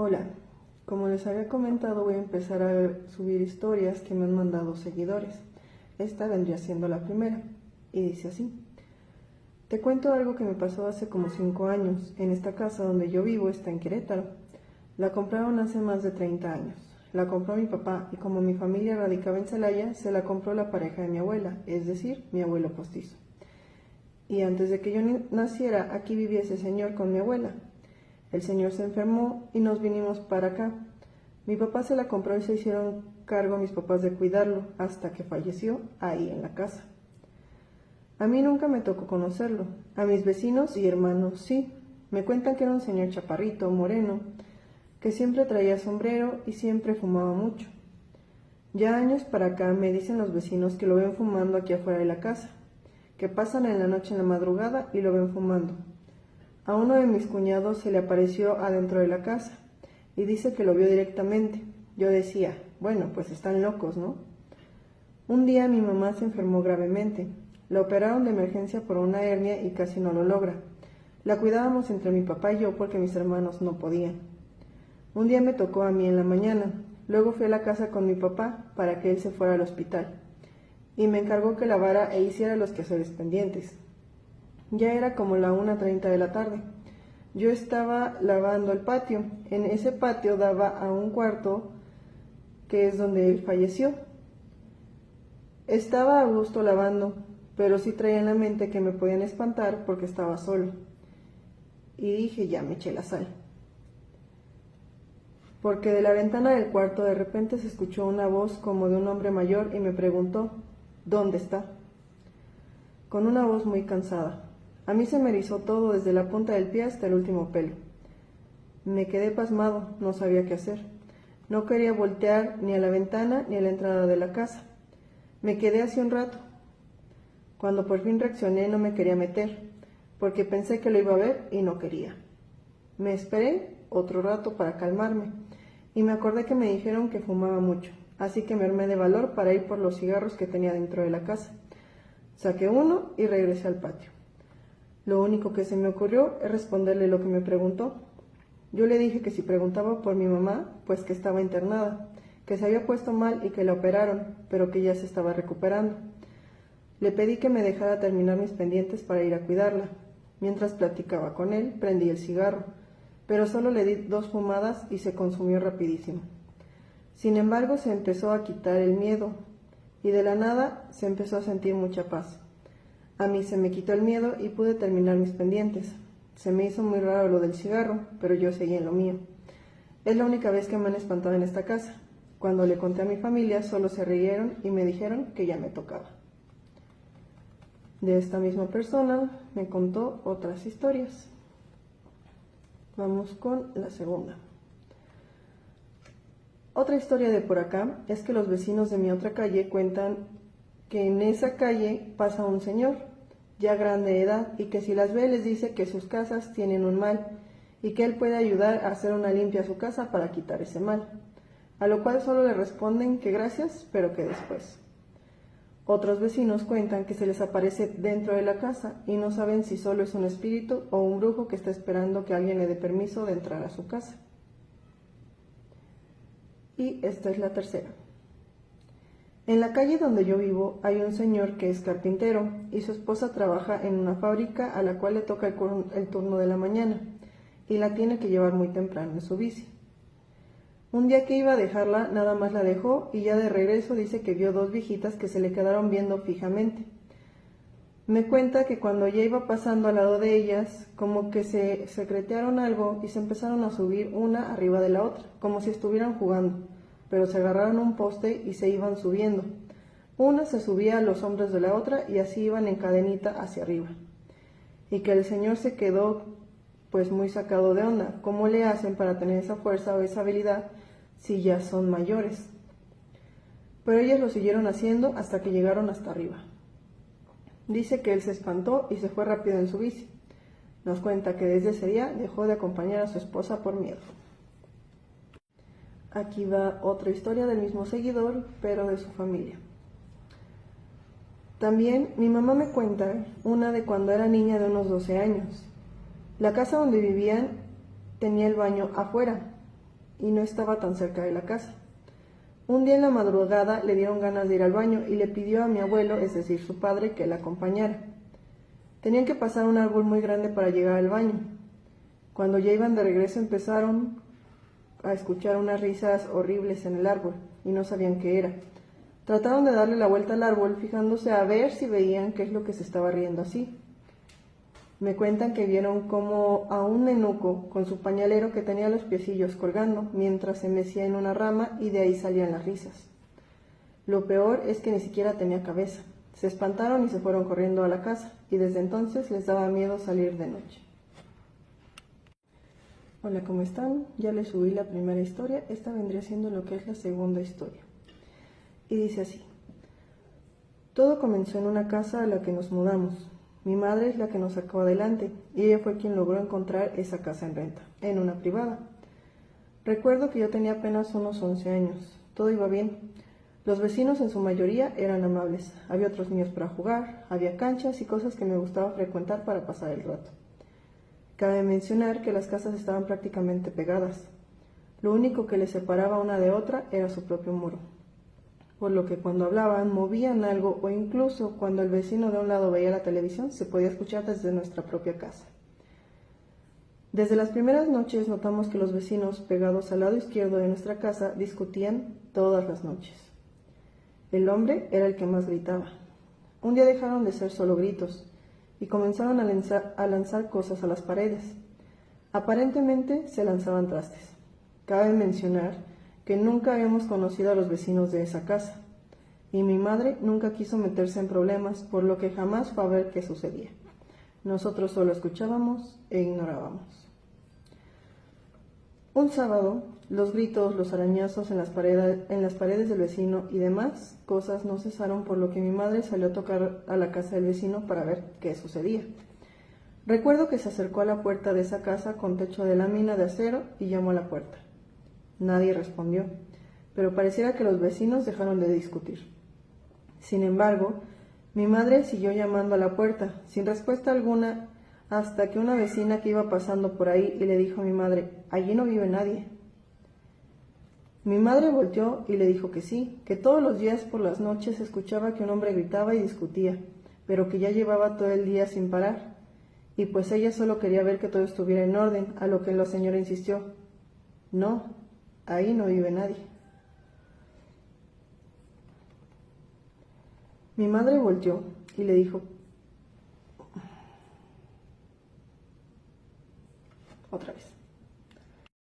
Hola, como les había comentado voy a empezar a subir historias que me han mandado seguidores. Esta vendría siendo la primera y dice así. Te cuento algo que me pasó hace como 5 años. En esta casa donde yo vivo está en Querétaro. La compraron hace más de 30 años. La compró mi papá y como mi familia radicaba en Celaya, se la compró la pareja de mi abuela, es decir, mi abuelo postizo. Y antes de que yo naciera, aquí vivía ese señor con mi abuela. El señor se enfermó y nos vinimos para acá. Mi papá se la compró y se hicieron cargo mis papás de cuidarlo hasta que falleció ahí en la casa. A mí nunca me tocó conocerlo, a mis vecinos y hermanos sí. Me cuentan que era un señor chaparrito, moreno, que siempre traía sombrero y siempre fumaba mucho. Ya años para acá me dicen los vecinos que lo ven fumando aquí afuera de la casa, que pasan en la noche en la madrugada y lo ven fumando. A uno de mis cuñados se le apareció adentro de la casa y dice que lo vio directamente. Yo decía, bueno, pues están locos, ¿no? Un día mi mamá se enfermó gravemente. La operaron de emergencia por una hernia y casi no lo logra. La cuidábamos entre mi papá y yo porque mis hermanos no podían. Un día me tocó a mí en la mañana. Luego fui a la casa con mi papá para que él se fuera al hospital. Y me encargó que lavara e hiciera los quehaceres pendientes. Ya era como la 1:30 de la tarde. Yo estaba lavando el patio. En ese patio daba a un cuarto que es donde él falleció. Estaba a gusto lavando, pero sí traía en la mente que me podían espantar porque estaba solo. Y dije, ya me eché la sal. Porque de la ventana del cuarto de repente se escuchó una voz como de un hombre mayor y me preguntó, ¿dónde está? Con una voz muy cansada. A mí se me erizó todo desde la punta del pie hasta el último pelo. Me quedé pasmado, no sabía qué hacer. No quería voltear ni a la ventana ni a la entrada de la casa. Me quedé así un rato. Cuando por fin reaccioné no me quería meter, porque pensé que lo iba a ver y no quería. Me esperé otro rato para calmarme y me acordé que me dijeron que fumaba mucho, así que me armé de valor para ir por los cigarros que tenía dentro de la casa. Saqué uno y regresé al patio. Lo único que se me ocurrió es responderle lo que me preguntó. Yo le dije que si preguntaba por mi mamá, pues que estaba internada, que se había puesto mal y que la operaron, pero que ya se estaba recuperando. Le pedí que me dejara terminar mis pendientes para ir a cuidarla. Mientras platicaba con él, prendí el cigarro, pero solo le di 2 fumadas y se consumió rapidísimo. Sin embargo, se empezó a quitar el miedo y de la nada se empezó a sentir mucha paz. A mí se me quitó el miedo y pude terminar mis pendientes. Se me hizo muy raro lo del cigarro, pero yo seguí en lo mío. Es la única vez que me han espantado en esta casa. Cuando le conté a mi familia, solo se rieron y me dijeron que ya me tocaba. De esta misma persona me contó otras historias. Vamos con la segunda. Otra historia de por acá es que los vecinos de mi otra calle cuentan que en esa calle pasa un señor, ya grande de edad, y que si las ve les dice que sus casas tienen un mal y que él puede ayudar a hacer una limpia a su casa para quitar ese mal, a lo cual solo le responden que gracias, pero que después. Otros vecinos cuentan que se les aparece dentro de la casa y no saben si solo es un espíritu o un brujo que está esperando que alguien le dé permiso de entrar a su casa. Y esta es la tercera. En la calle donde yo vivo hay un señor que es carpintero y su esposa trabaja en una fábrica a la cual le toca el turno de la mañana y la tiene que llevar muy temprano en su bici. Un día que iba a dejarla, nada más la dejó y ya de regreso dice que vio 2 viejitas que se le quedaron viendo fijamente. Me cuenta que cuando ya iba pasando al lado de ellas, como que se secretearon algo y se empezaron a subir una arriba de la otra, como si estuvieran jugando, pero se agarraron un poste y se iban subiendo. Una se subía a los hombros de la otra y así iban en cadenita hacia arriba. Y que el señor se quedó pues muy sacado de onda. ¿Cómo le hacen para tener esa fuerza o esa habilidad si ya son mayores? Pero ellas lo siguieron haciendo hasta que llegaron hasta arriba. Dice que él se espantó y se fue rápido en su bici. Nos cuenta que desde ese día dejó de acompañar a su esposa por miedo. Aquí va otra historia del mismo seguidor, pero de su familia. También mi mamá me cuenta una de cuando era niña de unos 12 años. La casa donde vivían tenía el baño afuera y no estaba tan cerca de la casa. Un día en la madrugada le dieron ganas de ir al baño y le pidió a mi abuelo, es decir, su padre, que la acompañara. Tenían que pasar un árbol muy grande para llegar al baño. Cuando ya iban de regreso empezaron a escuchar unas risas horribles en el árbol y no sabían qué era. Trataron de darle la vuelta al árbol fijándose a ver si veían qué es lo que se estaba riendo así. Me cuentan que vieron como a un nenuco con su pañalero que tenía los piecillos colgando mientras se mecía en una rama y de ahí salían las risas. Lo peor es que ni siquiera tenía cabeza. Se espantaron y se fueron corriendo a la casa y desde entonces les daba miedo salir de noche. Hola, ¿cómo están? Ya les subí la primera historia, esta vendría siendo lo que es la segunda historia. Y dice así: todo comenzó en una casa a la que nos mudamos. Mi madre es la que nos sacó adelante y ella fue quien logró encontrar esa casa en renta, en una privada. Recuerdo que yo tenía apenas unos 11 años, todo iba bien. Los vecinos en su mayoría eran amables, había otros niños para jugar, había canchas y cosas que me gustaba frecuentar para pasar el rato. Cabe mencionar que las casas estaban prácticamente pegadas. Lo único que les separaba una de otra era su propio muro, por lo que cuando hablaban, movían algo o incluso cuando el vecino de un lado veía la televisión se podía escuchar desde nuestra propia casa. Desde las primeras noches notamos que los vecinos pegados al lado izquierdo de nuestra casa discutían todas las noches. El hombre era el que más gritaba. Un día dejaron de ser solo gritos y comenzaron a lanzar cosas a las paredes. Aparentemente se lanzaban trastes. Cabe mencionar que nunca habíamos conocido a los vecinos de esa casa, y mi madre nunca quiso meterse en problemas, por lo que jamás fue a ver qué sucedía. Nosotros solo escuchábamos e ignorábamos. Un sábado, los gritos, los arañazos en las paredes del vecino y demás cosas no cesaron, por lo que mi madre salió a tocar a la casa del vecino para ver qué sucedía. Recuerdo que se acercó a la puerta de esa casa con techo de lámina de acero y llamó a la puerta. Nadie respondió, pero pareciera que los vecinos dejaron de discutir. Sin embargo, mi madre siguió llamando a la puerta, sin respuesta alguna, hasta que una vecina que iba pasando por ahí y le dijo a mi madre: «Allí no vive nadie». Mi madre volteó y le dijo que sí, que todos los días por las noches escuchaba que un hombre gritaba y discutía, pero que ya llevaba todo el día sin parar, y pues ella solo quería ver que todo estuviera en orden, a lo que la señora insistió: «No, ahí no vive nadie». Mi madre volteó y le dijo otra vez: